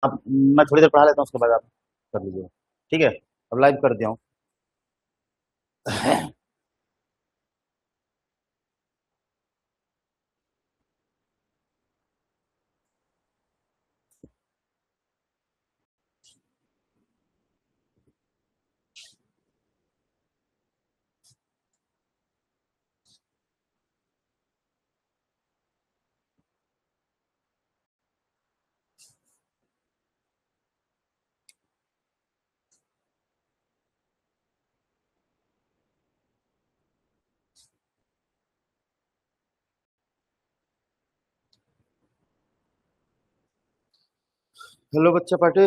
अब मैं थोड़ी देर पढ़ा लेता हूँ, उसके बाद आप कर लीजिएगा। ठीक है, अब लाइव कर दिया हूँ। हेलो बच्चा पार्टी,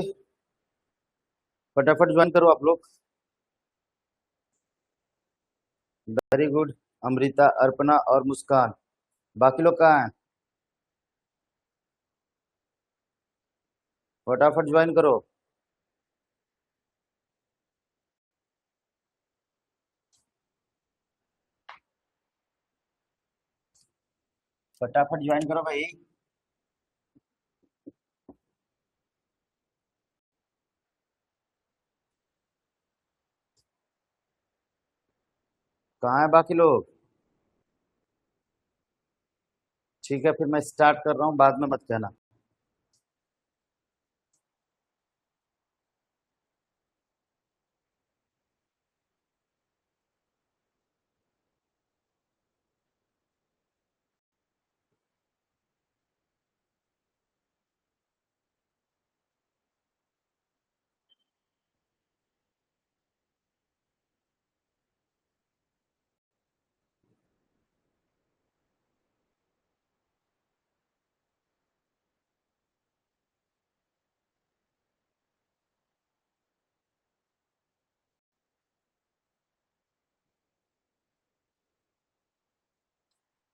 फटाफट ज्वाइन करो आप लोग। Very good. अमृता, अर्पणा और मुस्कान, बाकी लोग कहाँ हैं? फटाफट ज्वाइन करो। फटाफट ज्वाइन करो भाई। कहाँ है बाकी लोग? ठीक है, फिर मैं स्टार्ट कर रहा हूँ, बाद में मत कहना।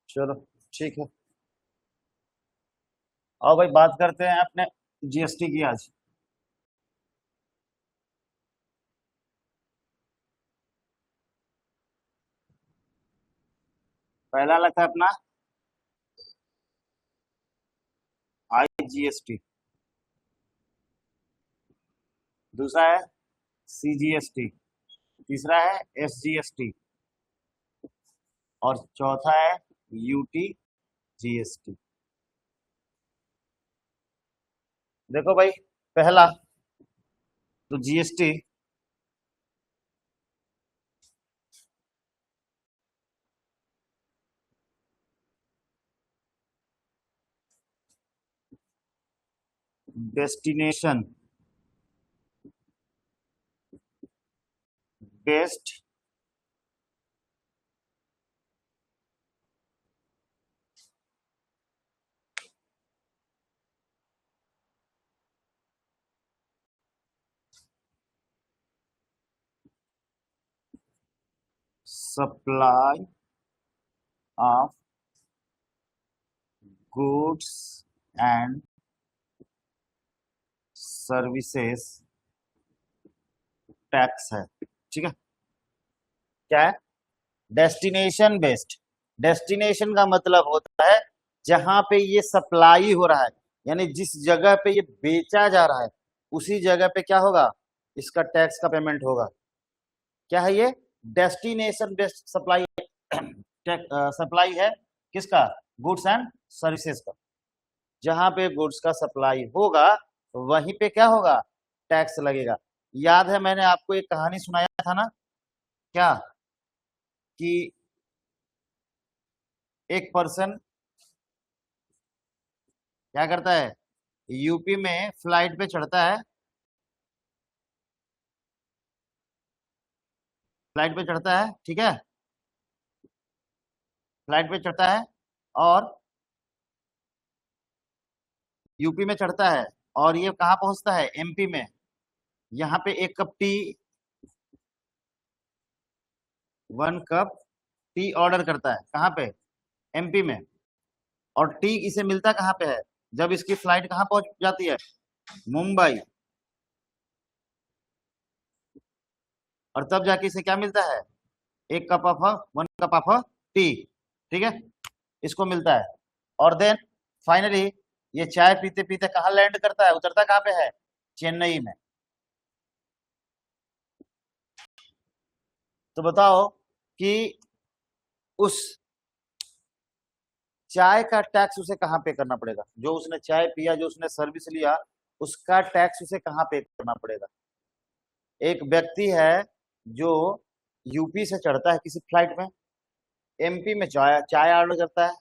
चलो ठीक है, आओ भाई बात करते हैं अपने जीएसटी की आज। पहला लगा अपना आईजीएसटी, दूसरा है सीजीएसटी, तीसरा है एसजीएसटी और चौथा है यूटी जीएसटी। देखो भाई, पहला तो GST destination based supply of goods and services tax है। ठीक है, क्या है? Destination based. डेस्टिनेशन का मतलब होता है जहां पे ये सप्लाई हो रहा है, यानी जिस जगह पे ये बेचा जा रहा है उसी जगह पे क्या होगा, इसका टैक्स का पेमेंट होगा। क्या है ये? Destination based supply. सप्लाई है किसका? गुड्स एंड सर्विसेज का। जहां पे गुड्स का सप्लाई होगा वहीं पे क्या होगा, टैक्स लगेगा। याद है मैंने आपको एक कहानी सुनाया था ना, क्या कि एक पर्सन क्या करता है, यूपी में फ्लाइट पे चढ़ता है, फ्लाइट पे चढ़ता है, ठीक है, फ्लाइट पे चढ़ता है और यूपी में चढ़ता है और ये कहाँ पहुंचता है, एमपी में। यहाँ पे एक cup T, 1 cup tea order करता है, कहाँ पे, एमपी में। और टी इसे मिलता कहाँ पे है, जब इसकी फ्लाइट कहाँ पहुंच जाती है, मुंबई। और तब जाके इसे क्या मिलता है, 1 कप ऑफ टी, ठीक है, इसको मिलता है। और देन फाइनली ये चाय पीते पीते कहाँ लैंड करता है, उतरता कहाँ पे है, चेन्नई में। तो बताओ कि उस चाय का टैक्स उसे कहाँ पे करना पड़ेगा, जो उसने चाय पिया, जो उसने सर्विस लिया, उसका टैक्स उसे कहाँ पे करना पड़ेगा। एक व्यक्ति है जो यूपी से चढ़ता है किसी फ्लाइट में, एमपी में चाय चाय ऑर्डर करता है,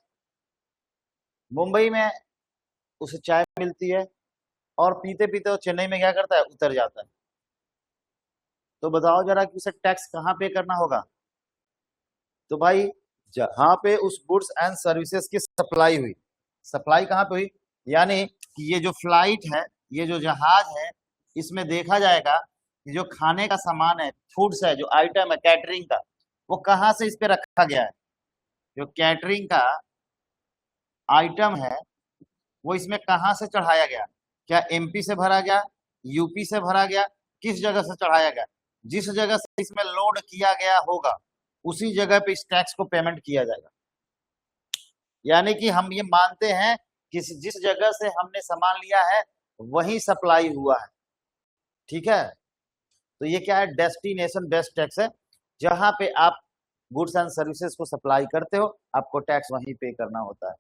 मुंबई में उसे चाय मिलती है, और पीते पीते वो चेन्नई में क्या करता है, उतर जाता है। तो बताओ जरा कि उसे टैक्स कहाँ पे करना होगा। तो भाई जहां पे उस गुड्स एंड सर्विसेज की सप्लाई हुई, सप्लाई कहाँ पे हुई, यानी कि ये जो फ्लाइट है, ये जो जहाज है, इसमें देखा जाएगा कि जो खाने का सामान है, फूड्स है, जो आइटम है कैटरिंग का, वो कहाँ से इस पे रखा गया है। जो कैटरिंग का आइटम है वो इसमें कहाँ से चढ़ाया गया, क्या एमपी से भरा गया, यूपी से भरा गया, किस जगह से चढ़ाया गया। जिस जगह से इसमें लोड किया गया होगा उसी जगह पे इस टैक्स को पेमेंट किया जाएगा। यानी कि हम ये मानते हैं कि जिस जगह से हमने सामान लिया है वही सप्लाई हुआ है। ठीक है, तो ये क्या है, डेस्टिनेशन बेस्ड टैक्स है। जहां पे आप गुड्स एंड सर्विसेज को सप्लाई करते हो आपको टैक्स वहीं पे करना होता है।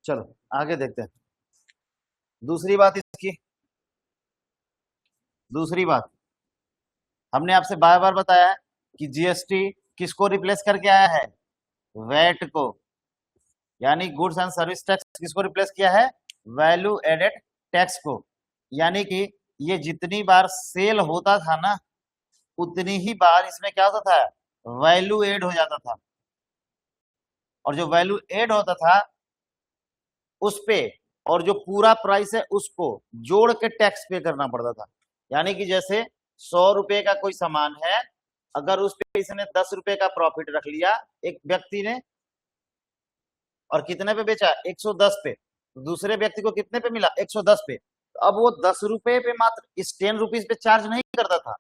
चलो आगे देखते हैं। दूसरी बात इसकी, दूसरी बात, हमने आपसे बार बार बताया है कि जीएसटी किसको रिप्लेस करके आया है, वैट को। यानी गुड्स एंड सर्विस टैक्स किसको रिप्लेस किया है, वैल्यू एडेड टैक्स को। यानी कि ये जितनी बार सेल होता था ना, उतनी ही बार इसमें क्या होता था, वैल्यू एड हो जाता था। और जो वैल्यू एड होता था उस पे, और जो पूरा प्राइस है उसको जोड़ के टैक्स पे करना पड़ता था। यानी कि जैसे 100 रुपए का कोई सामान है, अगर उस पे इसने 10 रुपए का प्रॉफिट रख लिया एक व्यक्ति ने, और कितने पे बेचा, 110 पे, दूसरे व्यक्ति को कितने पे मिला, 110 पे। तो अब वो 10 रुपए पे मात्र इस 10 रुपीज पे चार्ज नहीं करता था,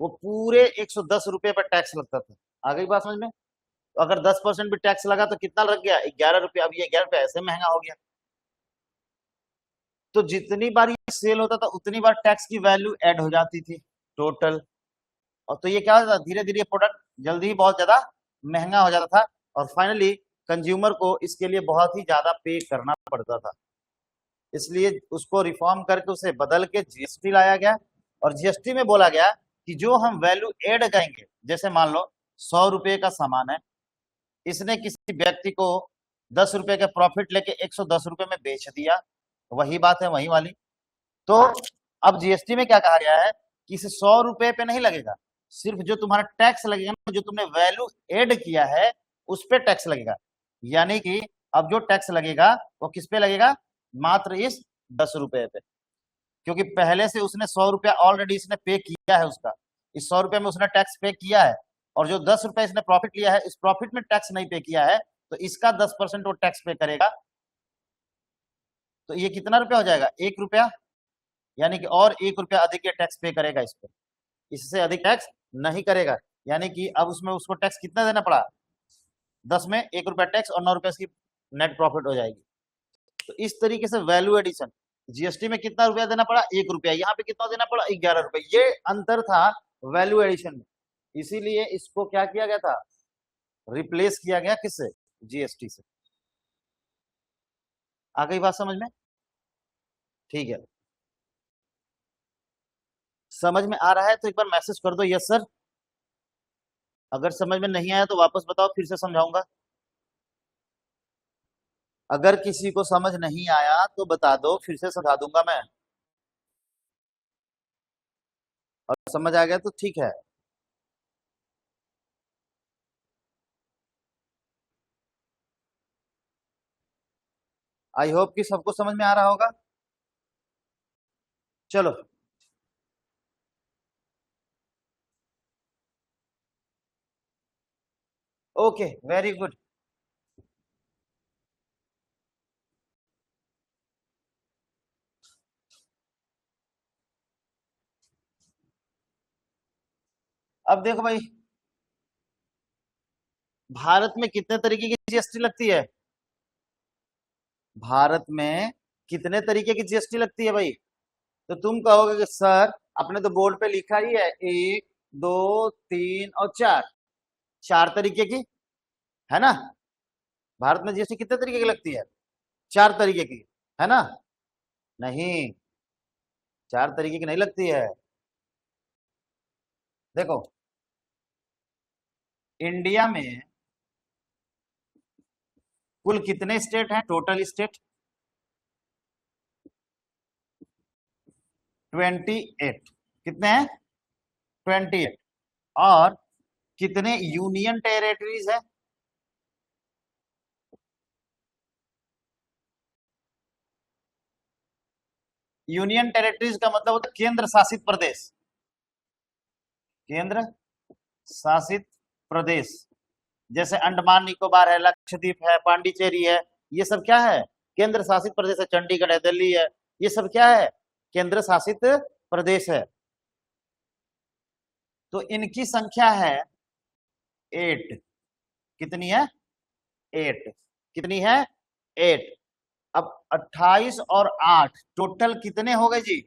वो पूरे 110 रुपए पर टैक्स लगता था। आ गई बात समझ में। तो अगर 10% भी टैक्स लगा तो कितना लग गया, 11 रुपया। अब ये 11 रुपया ऐसे महंगा हो गया। तो जितनी बार ये सेल होता था उतनी बार टैक्स की वैल्यू ऐड हो जाती थी टोटल। और तो ये क्या होता था, धीरे धीरे प्रोडक्ट जल्दी ही बहुत ज्यादा महंगा हो जाता था, और फाइनली कंज्यूमर को इसके लिए बहुत ही ज्यादा पे करना पड़ता था। इसलिए उसको रिफॉर्म करके उसे बदल के जीएसटी लाया गया। और जीएसटी में बोला गया कि जो हम वैल्यू ऐड करेंगे, जैसे मान लो 100 रुपए का सामान है, इसने किसी व्यक्ति को 10 रुपए का प्रॉफिट लेके 110 रुपए में बेच दिया, वही बात है वही वाली। तो अब जीएसटी में क्या कहा गया है कि इसे 100 रुपए पे नहीं लगेगा, सिर्फ जो तुम्हारा टैक्स लगेगा ना, जो तुमने वैल्यू ऐड किया है उस पे टैक्स लगेगा। यानी कि अब जो टैक्स लगेगा वो किस पे लगेगा, मात्र इस 10 रुपए पे। क्योंकि पहले से उसने 100 रुपया ऑलरेडी इसने पे किया है, उसका इस 100 रुपये में उसने टैक्स पे किया है। और जो 10 रुपए इसने प्रॉफिट लिया है, इस प्रॉफिट में टैक्स नहीं पे किया है, तो इसका 10% वो टैक्स पे करेगा। तो ये कितना रुपया हो जाएगा, 1 रुपया। यानी कि और 1 रुपया अधिक ये टैक्स पे करेगा इस पर, इससे अधिक टैक्स नहीं करेगा। यानी कि अब उसमें उसको टैक्स कितना देना पड़ा, 10 में 1 रुपया टैक्स और 9 रुपये इसकी नेट प्रॉफिट हो जाएगी। तो इस तरीके से वैल्यू एडिशन, जीएसटी में कितना रुपया देना पड़ा, 1 रुपया, यहाँ पे कितना देना पड़ा, 11 रुपए। ये अंतर था वैल्यू एडिशन में। इसीलिए इसको क्या किया गया था, रिप्लेस किया गया किससे, जीएसटी से। आ गई बात समझ में। ठीक है, समझ में आ रहा है तो एक बार मैसेज कर दो यस सर। अगर समझ में नहीं आया तो वापस बताओ, फिर से समझाऊंगा। अगर किसी को समझ नहीं आया तो बता दो, फिर से समझा दूंगा मैं। और समझ आ गया तो ठीक है। आई होप कि सबको समझ में आ रहा होगा। चलो, ओके, वेरी गुड। अब देखो भाई, भारत में कितने तरीके की जीएसटी लगती है? भारत में कितने तरीके की जीएसटी लगती है भाई? तो तुम कहोगे कि सर अपने तो बोर्ड पे लिखा ही है, 1, 2, 3 और 4, 4 तरीके की, है ना? भारत में जीएसटी कितने तरीके की लगती है? 4 तरीके की, है ना? नहीं, 4 तरीके की नहीं लगती है। देखो, इंडिया में कुल कितने स्टेट हैं? Total state 28। कितने हैं? 28। और कितने यूनियन टेरिटरीज है? यूनियन टेरिटरीज का मतलब होता है केंद्र शासित प्रदेश। केंद्र शासित प्रदेश, जैसे अंडमान निकोबार है, लक्षद्वीप है, पांडिचेरी है, ये सब क्या है? केंद्र शासित प्रदेश है। चंडीगढ़ है, दिल्ली है, ये सब क्या है? केंद्र शासित प्रदेश है। तो इनकी संख्या है 8। कितनी है? 8। कितनी है? 8। अब 28 और 8 टोटल कितने हो गए जी?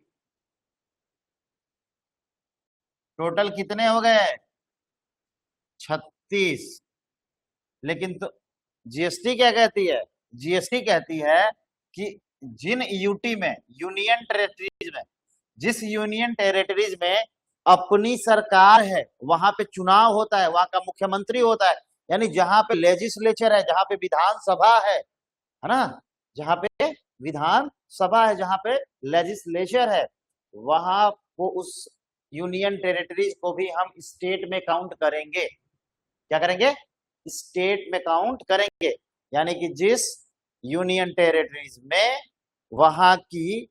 टोटल कितने हो गए? 36। लेकिन तो जीएसटी क्या कहती है? जीएसटी कहती है कि जिन यूटी में, यूनियन टेरिटरीज में, जिस यूनियन टेरिटरीज में अपनी सरकार है, वहां पे चुनाव होता है, वहां का मुख्यमंत्री होता है, यानी जहां पे लेजिस्लेचर है, जहां पे विधानसभा है ना? जहां पे विधान सभा है, जहां पे लेजिस्लेचर है, वहां को, उस यूनियन टेरिटरीज को भी हम स्टेट में काउंट करेंगे। क्या करेंगे? स्टेट में काउंट करेंगे। यानी कि जिस यूनियन टेरिटरीज में वहां की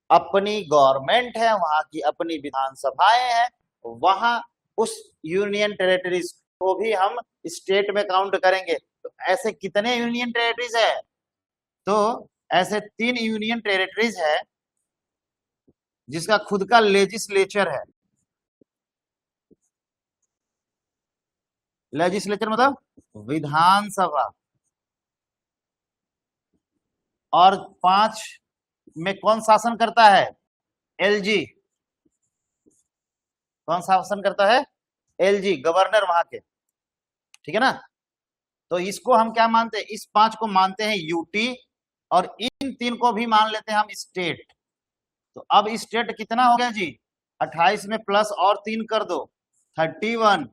अपनी गवर्नमेंट है, वहां की अपनी विधानसभाएं हैं, वहां उस यूनियन टेरिटरीज को भी हम स्टेट में काउंट करेंगे। तो ऐसे कितने यूनियन टेरिटरीज है? तो ऐसे 3 यूनियन टेरिटरीज है जिसका खुद का लेजिस्लेचर है। लेजिस्लेचर मतलब विधानसभा। और 5 में कौन शासन करता है? एलजी। कौन शासन करता है? एलजी, गवर्नर वहां के। ठीक है ना? तो इसको हम क्या मानते हैं? इस 5 को मानते हैं यूटी, और इन 3 को भी मान लेते हैं हम स्टेट। तो अब स्टेट कितना हो गया जी? 28 में प्लस और 3 कर दो, 31।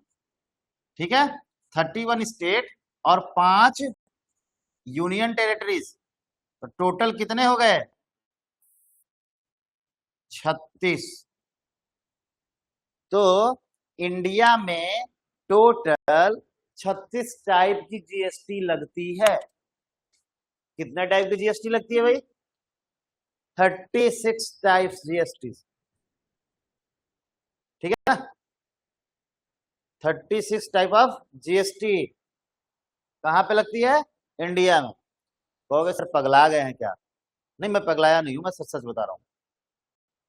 ठीक है? 31 स्टेट और 5 यूनियन टेरिटरीज, तो टोटल कितने हो गए? 36। तो इंडिया में टोटल 36 टाइप की जीएसटी लगती है। कितने टाइप की जीएसटी लगती है भाई? 36 टाइप जीएसटी। ठीक है ना? 36 टाइप ऑफ जीएसटी कहां पे लगती है? इंडिया में। कहोगे सर पगला गए हैं क्या? नहीं, मैं पगलाया नहीं हूं, मैं सच सच बता रहा हूं।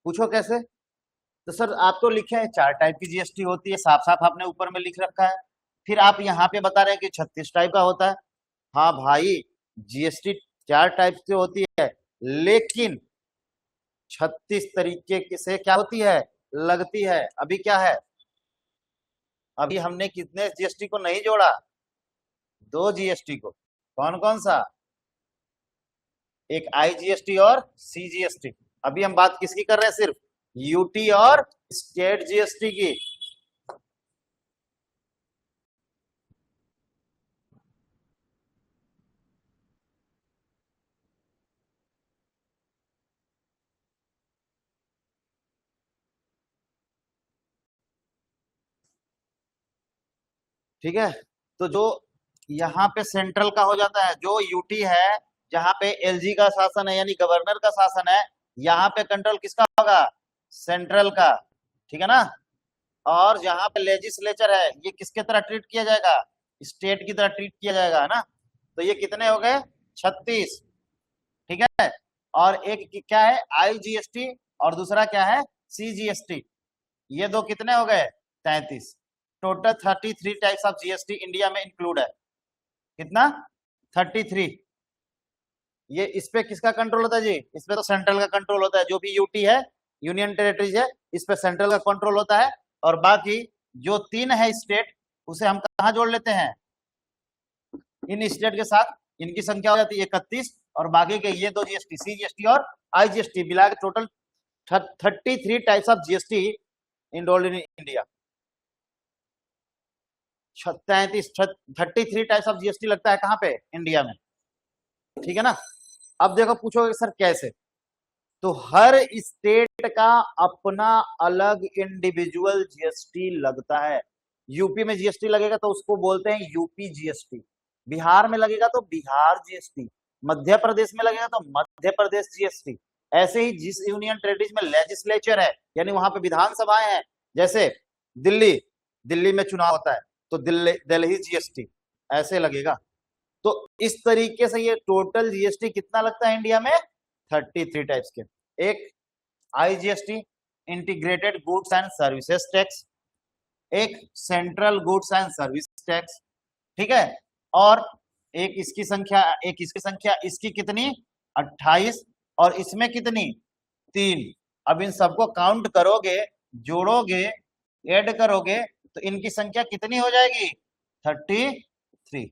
पूछो कैसे? तो सर आप तो लिखे हैं 4 टाइप की जीएसटी होती है, साफ साफ आपने ऊपर में लिख रखा है, फिर आप यहाँ पे बता रहे हैं कि 36 टाइप का होता है। हाँ भाई, जीएसटी 4 टाइप से होती है, लेकिन 36 तरीके से क्या होती है? लगती है। अभी क्या है? अभी हमने कितने जीएसटी को नहीं जोड़ा? 2 जीएसटी को। कौन कौन सा? एक आईजीएसटी और सीजीएसटी। अभी हम बात किसकी कर रहे हैं? सिर्फ यूटी और स्टेट जीएसटी की। ठीक है? तो जो यहाँ पे सेंट्रल का हो जाता है, जो यूटी है, जहां पे एलजी का शासन है, यानी गवर्नर का शासन है, यहाँ पे कंट्रोल किसका होगा? सेंट्रल का। ठीक है ना? और जहां पे लेजिस्लेचर है, ये किसके तरह ट्रीट किया जाएगा? स्टेट की तरह ट्रीट किया जाएगा, है ना? तो ये कितने हो गए? 36। ठीक है? और एक क्या है? आईजीएसटी, और दूसरा क्या है? सीजीएसटी। ये दो कितने हो गए? 33। Total 33 types of GST India में इंक्लूड है। कितना? 33। ये इस पे किसका कंट्रोल होता है जी? इस पे तो सेंट्रल का कंट्रोल होता है। जो भी यूटी है, यूनियन टेरिटरीज है, इस पे सेंट्रल का कंट्रोल होता है। और बाकी जो 3 है स्टेट, उसे हम कहा जोड़ लेते हैं? इन स्टेट के साथ इनकी संख्या हो जाती है 31, और बाकी के ये 2 जीएसटी, सीजीएसटी और आईजीएसटी मिला के total 33 types of GST enrolled in India. 33 types of GST लगता है कहां पे? इंडिया में। ठीक है ना? अब देखो, पूछोगे सर कैसे? तो हर स्टेट का अपना अलग इंडिविजुअल जीएसटी लगता है। यूपी में जीएसटी लगेगा तो उसको बोलते हैं यूपी जीएसटी, बिहार में लगेगा तो बिहार जीएसटी, मध्य प्रदेश में लगेगा तो मध्य प्रदेश जीएसटी। ऐसे ही जिस यूनियन टेरिटरीज में लेजिस्लेचर है, यानी वहां पे विधानसभाएं हैं, जैसे दिल्ली, दिल्ली में चुनाव होता है तो दिल्ली जीएसटी ऐसे लगेगा। तो इस तरीके से ये टोटल जीएसटी कितना लगता है इंडिया में? 33 टाइप्स के। एक IGST, integrated goods and services tax, एक central goods and service tax, ठीक है। और एक इसकी संख्या इसकी कितनी? 28, और इसमें कितनी? 3। अब इन सबको काउंट करोगे, जोड़ोगे, ऐड करोगे तो इनकी संख्या कितनी हो जाएगी? 33।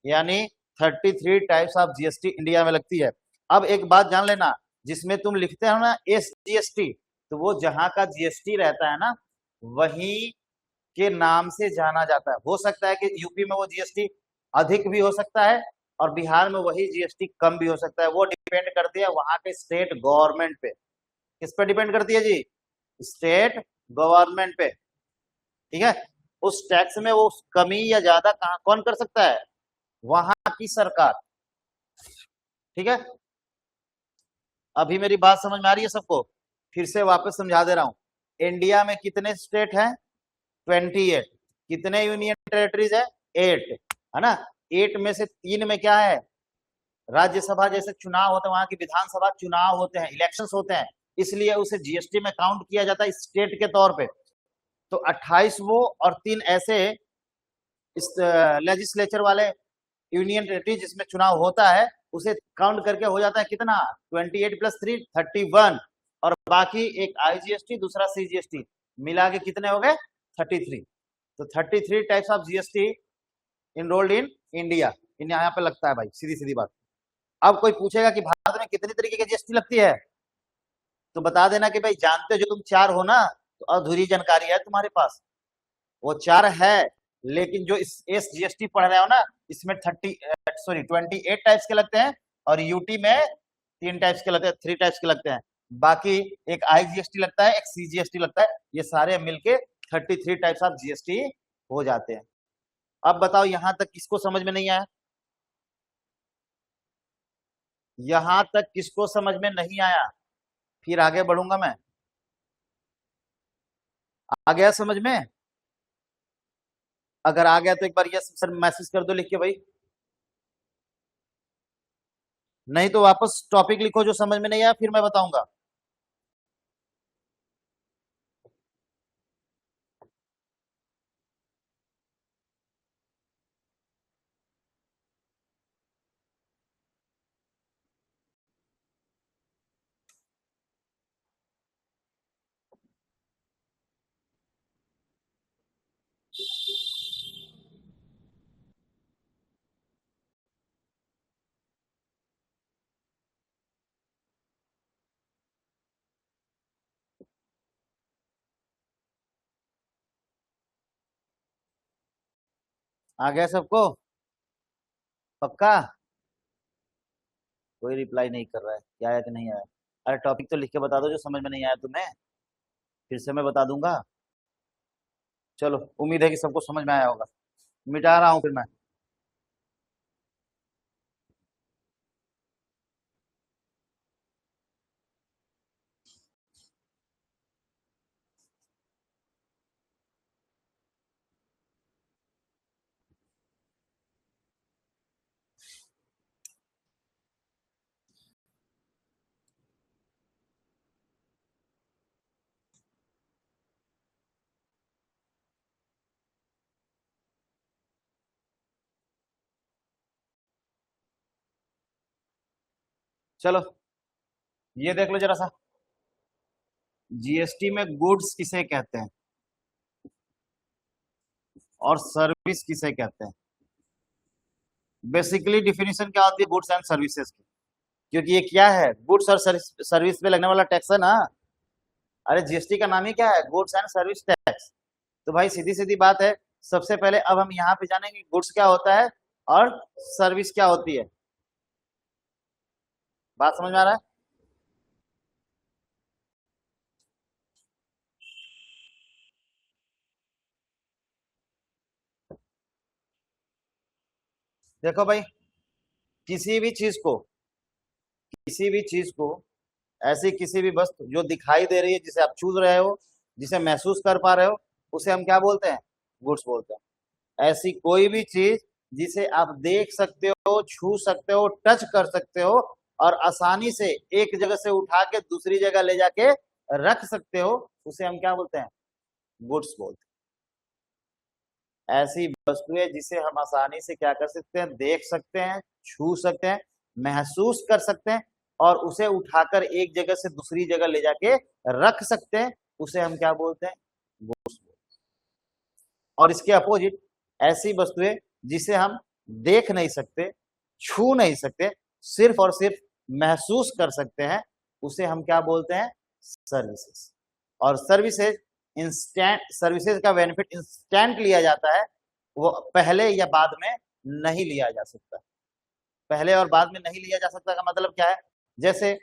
यानी 33 टाइप्स ऑफ जीएसटी इंडिया में लगती है। अब एक बात जान लेना, जिसमें तुम लिखते हो ना एसजीएसटी, तो वो जहां का जीएसटी रहता है ना, वही के नाम से जाना जाता है। हो सकता है कि यूपी में वो जीएसटी अधिक भी हो सकता है और बिहार में वही जीएसटी कम भी हो सकता है। वो डिपेंड करती है वहां के स्टेट गवर्नमेंट पे। किस पे डिपेंड करती है जी? स्टेट गवर्नमेंट पे। ठीक है। उस टैक्स में वो कमी या ज्यादा कौन कर सकता है? वहां की सरकार। ठीक है। अभी मेरी बात समझ में आ रही है सबको? फिर से वापस समझा दे रहा हूं। इंडिया में कितने स्टेट हैं? 28। कितने यूनियन टेरिटरीज है? 8, है ना? 8 में से 3 में क्या है? राज्यसभा जैसे चुनाव होते हैं, वहां की विधानसभा चुनाव होते हैं, इलेक्शंस होते हैं, इसलिए उसे जीएसटी में काउंट किया जाता है स्टेट के तौर पे। तो 28 वो और 3 ऐसे इस लेजिस्लेचर वाले यूनियन टेरिटरी जिसमें चुनाव होता है, उसे काउंट करके हो जाता है कितना? 28 + 3 31, और बाकी एक आईजीएसटी, दूसरा सीजीएसटी, मिला के कितने हो गए? 33। तो 33 types of GST enrolled in India in यहाँ पे लगता है भाई, सीधी सीधी बात। अब कोई पूछेगा कि भारत में कितनी तरीके की जीएसटी लगती है, तो बता देना कि भाई जानते हो जो तुम 4 हो ना, तो अधूरी जानकारी है तुम्हारे पास। वो 4 है, लेकिन जो इस जीएसटी पढ़ रहे हो ना, इसमें 28 टाइप्स के लगते हैं, और यूटी में 3 टाइप्स के लगते हैं, 3 टाइप्स के लगते हैं। बाकी एक आईजीएसटी लगता है, एक सीजीएसटी लगता है, ये सारे मिलके 33 टाइप्स ऑफ जीएसटी हो जाते हैं। अब बताओ यहां तक किसको समझ में नहीं आया? यहां तक किसको समझ में नहीं आया? फिर आगे बढ़ूंगा मैं। आ गया समझ में? अगर आ गया तो एक बार यस सर मैसेज कर दो लिख के भाई, नहीं तो वापस टॉपिक लिखो जो समझ में नहीं आया, फिर मैं बताऊंगा। आ गया सबको? पक्का? कोई रिप्लाई नहीं कर रहा है, क्या आया कि नहीं आया? अरे टॉपिक तो लिख के बता दो जो समझ में नहीं आया तुम्हें, फिर से मैं बता दूंगा। चलो, उम्मीद है कि सबको समझ में आया होगा। मिटा रहा हूं फिर मैं। चलो ये देख लो जरा सा, जीएसटी में गुड्स किसे कहते हैं और सर्विस किसे कहते हैं। बेसिकली डिफिनीशन क्या होती है गुड्स एंड सर्विसेज की, क्योंकि ये क्या है, गुड्स और सर्विस पे लगने वाला टैक्स है ना। अरे जीएसटी का नाम ही क्या है, गुड्स एंड सर्विस टैक्स। तो भाई सीधी सीधी बात है, सबसे पहले अब हम यहाँ पे जानेंगे गुड्स क्या होता है और सर्विस क्या होती है। बात समझ में आ रहा है। देखो भाई, किसी भी चीज को, किसी भी चीज को, ऐसी किसी भी वस्तु जो दिखाई दे रही है, जिसे आप छू रहे हो, जिसे महसूस कर पा रहे हो, उसे हम क्या बोलते हैं, गुड्स बोलते हैं। ऐसी कोई भी चीज जिसे आप देख सकते हो, छू सकते हो, टच कर सकते हो और आसानी से एक जगह से उठा के दूसरी जगह ले जाके रख सकते हो, उसे हम क्या बोलते हैं, गुड्स बोलते हैं। ऐसी वस्तुएं जिसे हम आसानी से क्या कर सकते हैं, देख सकते हैं, छू सकते हैं, महसूस कर सकते हैं और उसे उठाकर एक जगह से दूसरी जगह ले जाके रख सकते हैं, उसे हम क्या बोलते हैं, गुड्स। और इसके अपोजिट ऐसी वस्तुएं जिसे हम देख नहीं सकते, छू नहीं सकते, सिर्फ और सिर्फ महसूस कर सकते हैं, उसे हम क्या बोलते हैं, सर्विसेज। और सर्विसेज इंस्टेंट, सर्विसेज का बेनिफिट इंस्टेंट लिया जाता है, वो पहले या बाद में नहीं लिया जा सकता। पहले और बाद में नहीं लिया जा सकता का मतलब क्या है, जैसे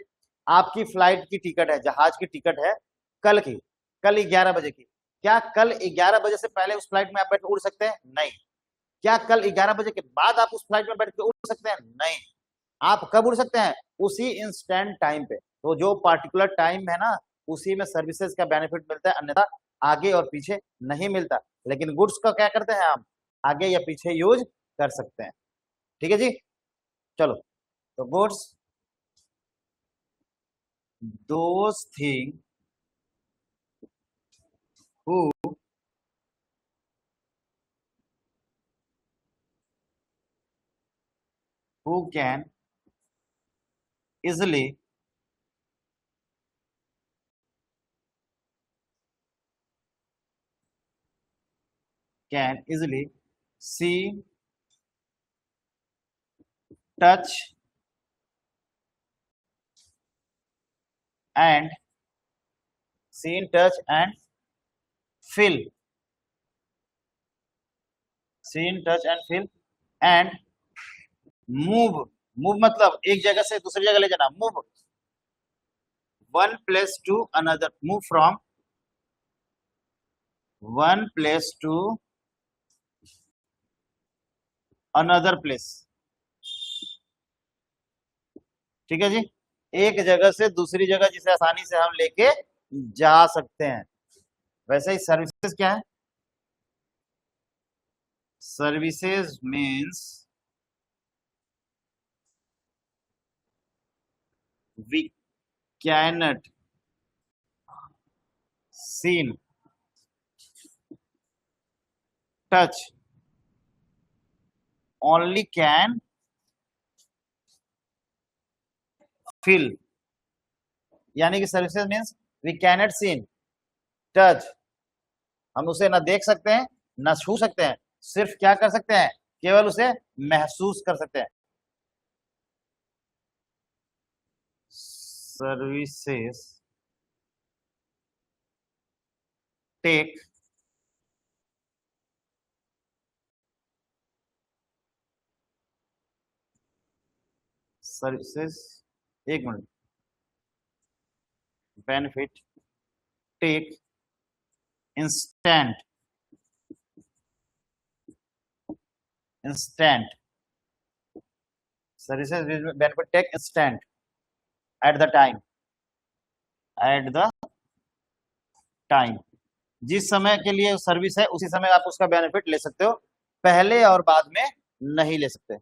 आपकी फ्लाइट की टिकट है, जहाज की टिकट है कल की, कल 11 बजे की, क्या कल 11 बजे से पहले उस फ्लाइट में आप बैठ के उड़ सकते हैं, नहीं। क्या कल 11 बजे के बाद आप उस फ्लाइट में बैठ के उड़ सकते हैं, नहीं। आप कब उड़ सकते हैं, उसी इंस्टेंट टाइम पे। तो जो पार्टिकुलर टाइम है ना, उसी में सर्विसेज का बेनिफिट मिलता है, अन्यथा आगे और पीछे नहीं मिलता। लेकिन गुड्स का क्या करते हैं हम, आगे या पीछे यूज कर सकते हैं। ठीक है जी, चलो। तो goods, those things who can easily see, touch and feel, and move. Move मतलब एक जगह से दूसरी जगह ले जाना, move one place to another, move from one place to another place. ठीक है जी, एक जगह से दूसरी जगह जिसे आसानी से हम लेके जा सकते हैं। वैसे ही सर्विसेज क्या है, services means we cannot seen, touch, only can feel। यानी कि services means we cannot seen, touch, हम उसे ना देख सकते हैं ना छू सकते हैं, सिर्फ क्या कर सकते हैं, केवल उसे महसूस कर सकते हैं। सर्विसेज टेक सर्विसेज, एक minute, benefit take instant services benefit take instant at the time, at the time, जिस समय के लिए सर्विस है उसी समय आप उसका बेनिफिट ले सकते हो, पहले और बाद में नहीं ले सकते।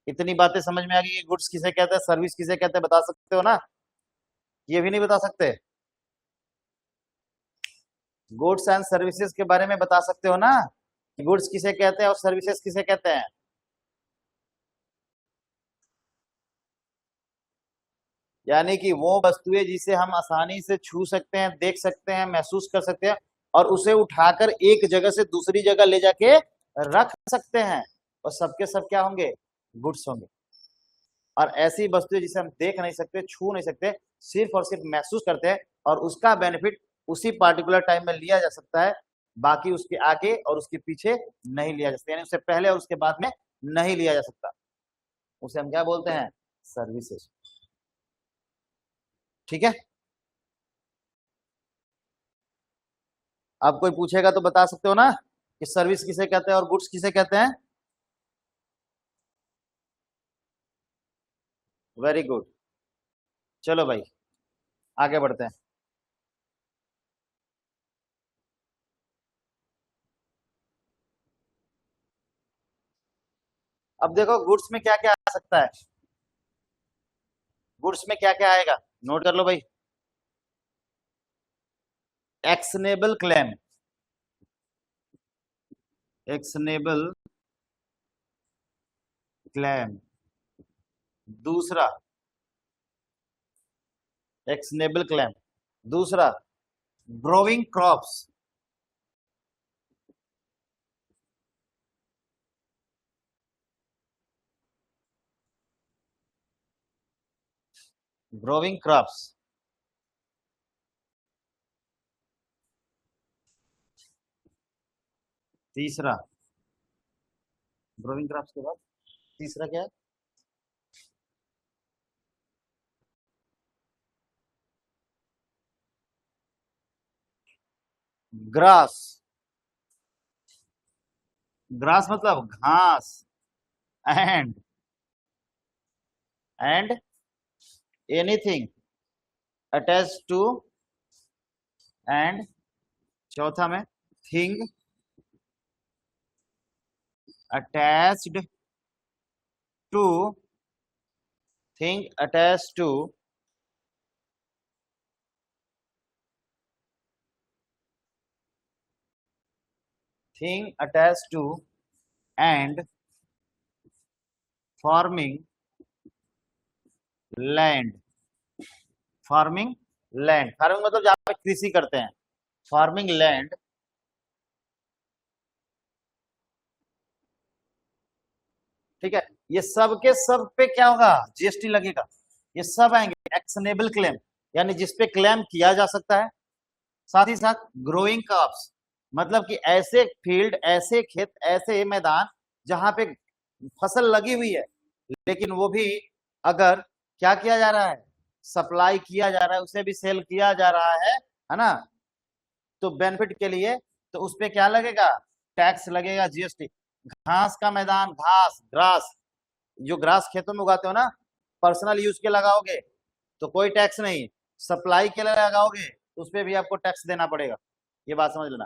इतनी बातें समझ में आ गई कि गुड्स किसे कहते हैं, सर्विस किसे कहते हैं, बता सकते हो ना, ये भी नहीं बता सकते, गुड्स एंड सर्विसेज के बारे में बता सकते हो ना, गुड्स किसे कहते हैं और सर्विसेज किसे कहते हैं। यानी कि वो वस्तुएं जिसे हम आसानी से छू सकते हैं, देख सकते हैं, महसूस कर सकते हैं और उसे उठाकर एक जगह से दूसरी जगह ले जाके रख सकते हैं, और सबके सब क्या होंगे? गुड्स होंगे। और ऐसी वस्तुएं जिसे हम देख नहीं सकते, छू नहीं सकते, सिर्फ और सिर्फ महसूस करते हैं, और उसका बेनिफिट उसी पार्टिकुलर टाइम में लिया जा सकता है, बाकी उसके आगे और उसके पीछे नहीं लिया जा सकता, यानी उससे पहले और उसके बाद में नहीं लिया जा सकता। उसे हम क्या बोलते हैं? सर्विसेज। ठीक है, अब कोई पूछेगा तो बता सकते हो ना कि सर्विस किसे कहते हैं और गुड्स किसे कहते हैं? Very good. चलो भाई, आगे बढ़ते हैं। अब देखो गुड्स में क्या क्या आ सकता है। गुड्स में क्या क्या आएगा, नोट कर लो भाई। Actionable claim, actionable claim. दूसरा एक्शनेबल क्लेम। दूसरा ग्रोइंग क्रॉप्स, ग्रोइंग क्रॉप्स। तीसरा ग्रोइंग क्रॉप्स के बाद तीसरा क्या है? ग्रास। ग्रास मतलब घास। And and anything attach to, and चौथा में thing attached to, thing attached to thing attached to and farming land. Farming land, farming मतलब जहां पे कृषि करते हैं, फार्मिंग लैंड। ठीक है, ये सब के सब पे क्या होगा? जीएसटी लगेगा। ये सब आएंगे एक्शनेबल क्लेम, यानी जिसपे क्लेम किया जा सकता है। साथ ही साथ ग्रोइंग क्रॉप्स, मतलब कि ऐसे फील्ड, ऐसे खेत, ऐसे मैदान जहां पे फसल लगी हुई है, लेकिन वो भी अगर क्या किया जा रहा है? सप्लाई किया जा रहा है, उसे भी सेल किया जा रहा है ना? तो बेनिफिट के लिए तो उस पे क्या लगेगा? टैक्स लगेगा, जीएसटी। घास का मैदान, घास, ग्रास, जो ग्रास खेतों में उगाते हो ना, पर्सनल यूज के लगाओगे तो कोई टैक्स नहीं, सप्लाई के लिए लगाओगे तो उस पर भी आपको टैक्स देना पड़ेगा। ये बात समझ लेना।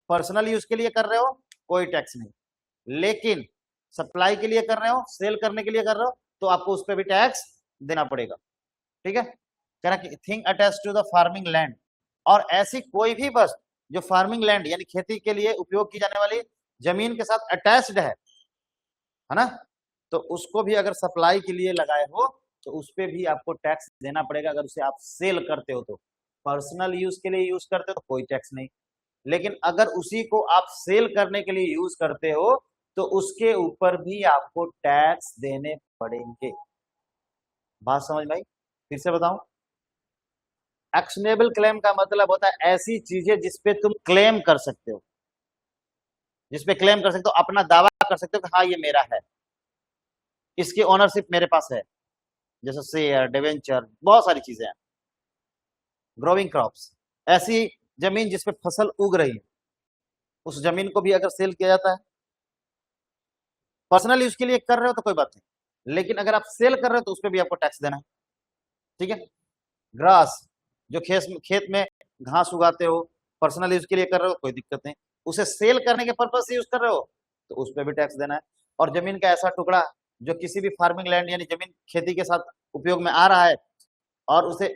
पर्सनल यूज के लिए कर रहे हो कोई टैक्स नहीं, लेकिन सप्लाई के लिए कर रहे हो, सेल करने के लिए कर रहे हो, तो आपको उस पर भी टैक्स देना पड़ेगा। ठीक है, कह रहा thing attach to the farming land, और ऐसी कोई भी वस्तु जो फार्मिंग लैंड यानी खेती के लिए उपयोग की जाने वाली जमीन के साथ अटैच्ड है ना, तो उसको भी अगर सप्लाई के लिए लगाए हो तो उस पर भी आपको टैक्स देना पड़ेगा, अगर उसे आप सेल करते हो तो। पर्सनल यूज के लिए यूज करते हो तो कोई टैक्स नहीं, लेकिन अगर उसी को आप सेल करने के लिए यूज करते हो तो उसके ऊपर भी आपको टैक्स देने पड़ेंगे। बात समझ में आई? फिर से बताऊं, एक्शनेबल क्लेम का मतलब होता है ऐसी चीजें जिसपे तुम क्लेम कर सकते हो, जिसपे क्लेम कर सकते हो, अपना दावा कर सकते हो कि हाँ ये मेरा है, इसकी ओनरशिप मेरे पास है, जैसे शेयर, डिवेंचर, बहुत सारी चीजें हैं। ग्रोइंग क्रॉप्स, ऐसी जमीन जिसपे फसल उग रही है, उस जमीन को भी अगर सेल किया जाता है। पर्सनल यूज के लिए कर रहे हो तो कोई बात नहीं, लेकिन अगर आप सेल कर रहे हो तो उस पर भी आपको टैक्स देना है। ठीक है, ग्रास, जो खेत में घास उगाते हो, पर्सनल यूज के लिए कर रहे हो कोई दिक्कत नहीं, उसे सेल करने के पर्पज से यूज कर रहे हो तो उस पर भी टैक्स देना है। और जमीन का ऐसा टुकड़ा जो किसी भी फार्मिंग लैंड यानी जमीन खेती के साथ उपयोग में आ रहा है, और उसे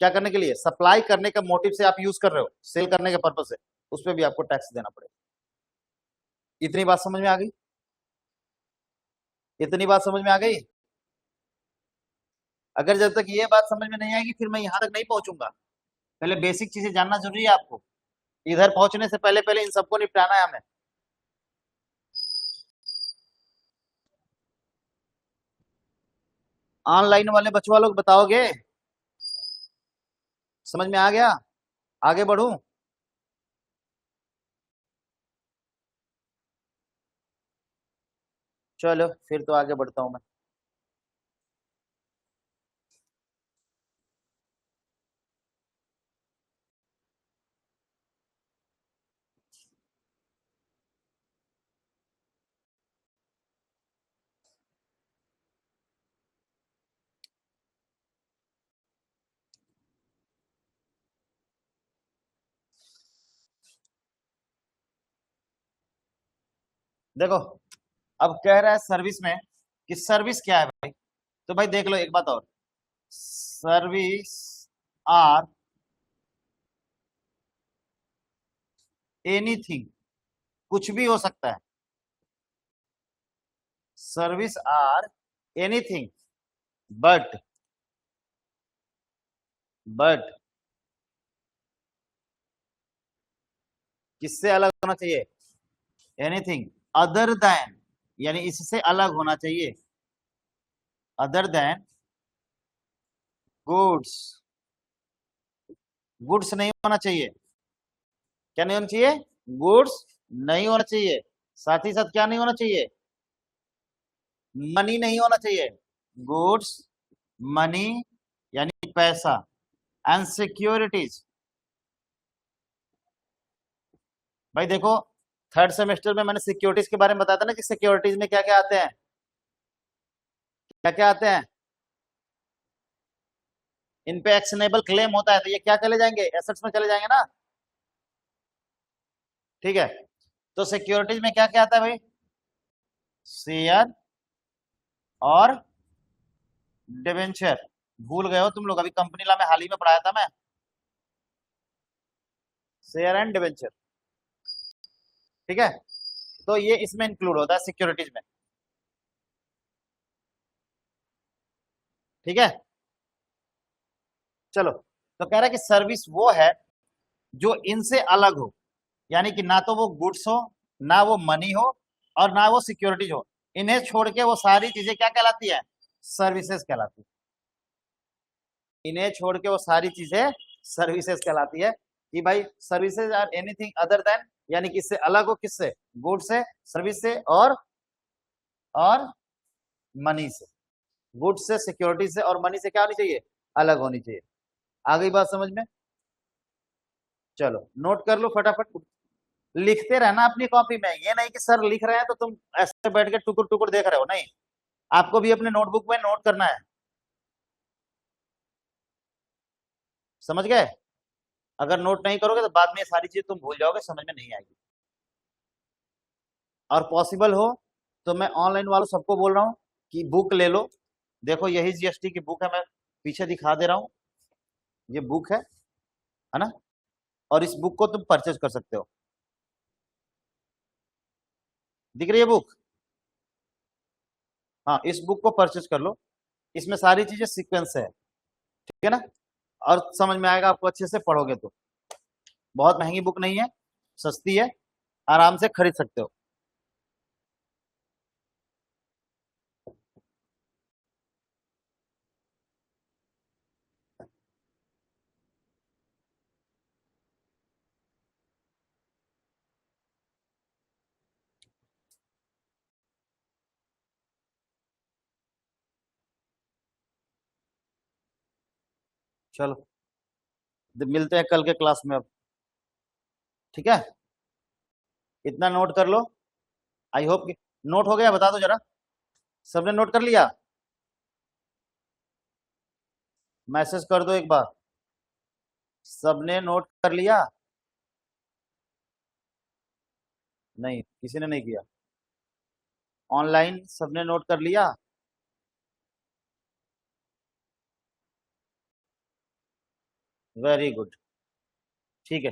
क्या करने के लिए, सप्लाई करने का मोटिव से आप यूज कर रहे हो, सेल करने के पर्पज से, उस पर भी आपको टैक्स देना पड़ेगा। इतनी बात समझ में आ गई? इतनी बात समझ में आ गई? अगर जब तक ये बात समझ में नहीं आएगी फिर मैं यहाँ तक नहीं पहुंचूंगा। पहले बेसिक चीजें जानना जरूरी है आपको। इधर पहुंचने से पहले पहले इन सबको निपटाना है हमें। ऑनलाइन वाले बच्चों लोग बताओगे? समझ में आ गया? आगे बढ़ूं? चलो फिर तो आगे बढ़ता हूं मैं। देखो, अब कह रहा है सर्विस में कि सर्विस क्या है भाई। तो भाई देख लो एक बात और, सर्विस आर एनीथिंग, कुछ भी हो सकता है। Service are anything but but किससे अलग होना चाहिए? एनीथिंग अदर देन, यानी इससे अलग होना चाहिए। अदर देन गुड्स, गुड्स नहीं होना चाहिए। क्या नहीं होना चाहिए? गुड्स नहीं होना चाहिए। साथ ही साथ क्या नहीं होना चाहिए? मनी नहीं होना चाहिए। गुड्स, मनी यानी पैसा, एंड सिक्योरिटीज। भाई देखो, थर्ड सेमेस्टर में मैंने सिक्योरिटीज के बारे में बताया था ना कि सिक्योरिटीज में क्या क्या आते हैं, क्या क्या आते हैं। इन पे एक्शनेबल क्लेम होता है, तो ये क्या चले जाएंगे? एसेट्स में चले जाएंगे ना। ठीक है, तो सिक्योरिटीज में क्या क्या आता है भाई? शेयर और डिवेंचर। भूल गए हो तुम लोग? अभी कंपनी ला में हाल ही में पढ़ाया था मैं, शेयर एंड डिवेंचर। ठीक है, तो ये इसमें इंक्लूड होता है सिक्योरिटीज में। ठीक है, चलो। तो कह रहा है कि सर्विस वो है जो इनसे अलग हो, यानी कि ना तो वो गुड्स हो, ना वो मनी हो, और ना वो सिक्योरिटीज हो। इन्हें छोड़ के वो सारी चीजें क्या कहलाती है? सर्विसेज कहलाती है। इन्हें छोड़ के वो सारी चीजें सर्विसेज कहलाती है। कि भाई services are anything other than, यानी कि इससे अलग हो, किससे? गुड्स से, सर्विस से, और मनी से। गुड्स से, सिक्योरिटी से और मनी से क्या होनी चाहिए? अलग होनी चाहिए। आ गई बात समझ में? चलो नोट कर लो फटाफट। लिखते रहना अपनी कॉपी में, ये नहीं कि सर लिख रहे हैं तो तुम ऐसे बैठ के टुकुर टुकुर देख रहे हो, नहीं। आपको भी अपने नोटबुक में नोट करना है। समझ गए? अगर नोट नहीं करोगे तो बाद में ये सारी चीज तुम भूल जाओगे, समझ में नहीं आएगी। और पॉसिबल हो तो मैं ऑनलाइन वालों सबको बोल रहा हूँ कि बुक ले लो। देखो यही जीएसटी की बुक है, मैं पीछे दिखा दे रहा हूँ। ये बुक है ना? और इस बुक को तुम परचेज कर सकते हो। दिख रही है बुक? हाँ, इस बुक को परचेज कर लो। इसमें सारी चीजें सीक्वेंस है। ठीक है ना? और समझ में आएगा आपको, अच्छे से पढ़ोगे तो। बहुत महंगी बुक नहीं है, सस्ती है, आराम से खरीद सकते हो। चलो, मिलते हैं कल के क्लास में अब। ठीक है, इतना नोट कर लो। आई होप कि नोट हो गया, बता दो जरा। सबने नोट कर लिया? मैसेज कर दो एक बार। सबने नोट कर लिया? नहीं, किसी ने नहीं किया। ऑनलाइन सबने नोट कर लिया? Very good. ठीक है।